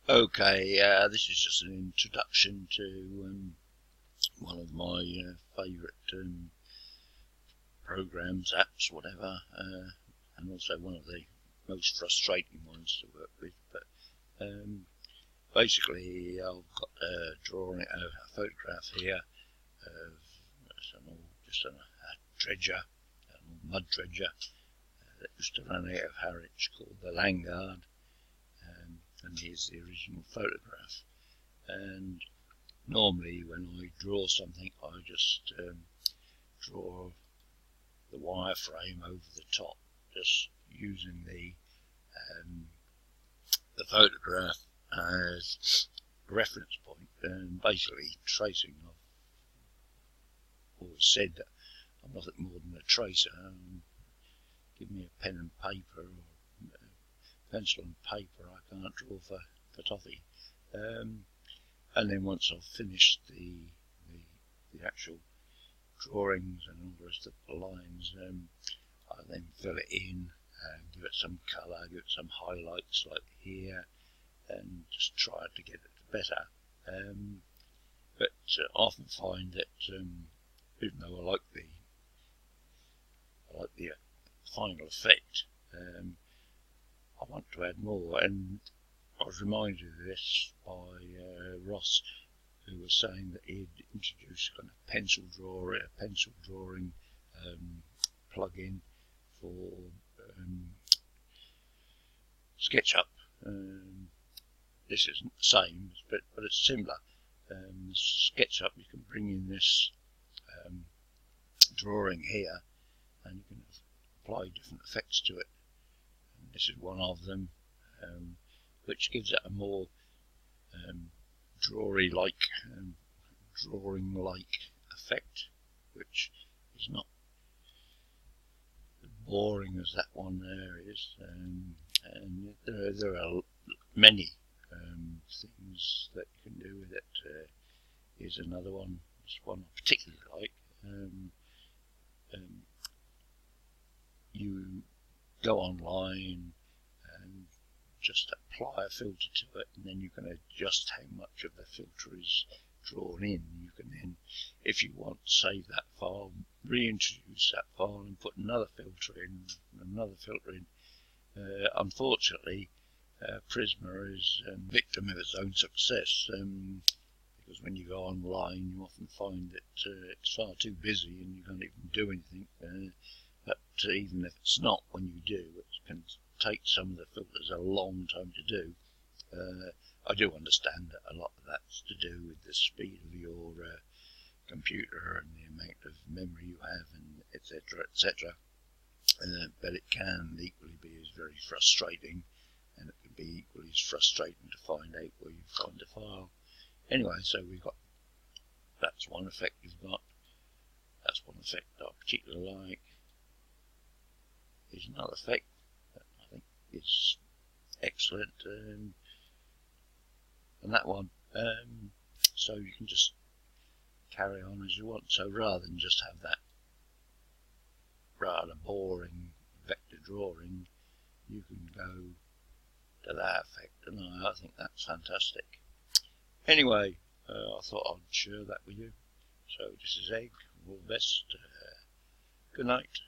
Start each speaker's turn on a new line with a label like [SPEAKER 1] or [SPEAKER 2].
[SPEAKER 1] Okay, this is just an introduction to one of my favourite programs, apps, whatever, and also one of the most frustrating ones to work with. But basically, I've got a drawing, a photograph here of just a dredger, a mud dredger that used to run out of Harwich called the Landguard. And here's the original photograph. And normally when I draw something, I just draw the wireframe over the top, just using the photograph as a reference point, and basically tracing. I've always said that I'm nothing more than a tracer. Give me a pen and paper, or pencil and paper, I can't draw for toffee. And then once I've finished the actual drawings and all the rest of the lines, I then fill it in, give it some colour, give it some highlights like here, and just try to get it better. But I often find that even though I like the final effect, I want to add more, and I was reminded of this by Ross, who was saying that he'd introduced kind of pencil drawing plugin for SketchUp. This isn't the same, but it's similar. SketchUp, you can bring in this drawing here, and you can apply different effects to it. And this is one of them, which gives it a more drawing-like effect, which is not as boring as that one there is. And there are many things that you can do with it. Here's another one. This one I particularly like. You go online and just apply a filter to it, and then you can adjust how much of the filter is drawn in. You can then, if you want, save that file, reintroduce that file, and put another filter in, unfortunately, Prisma is victim of its own success, because when you go online, you often find that it's far too busy and you can't even do anything. But even if it's not, when you do, it can take some of the filters a long time to do. I do understand that a lot of that's to do with the speed of your computer and the amount of memory you have, and etc. etc. But it can equally be as very frustrating, and it can be equally as frustrating to find out where you find the file. Anyway, so that's one effect you've got. That's one effect that I particularly like. Here's another effect that I think is excellent, and that one. So you can just carry on as you want. So rather than just have that rather boring vector drawing, you can go to that effect, and I think that's fantastic. Anyway, I thought I'd share that with you. So this is Egg. All the best. Good night.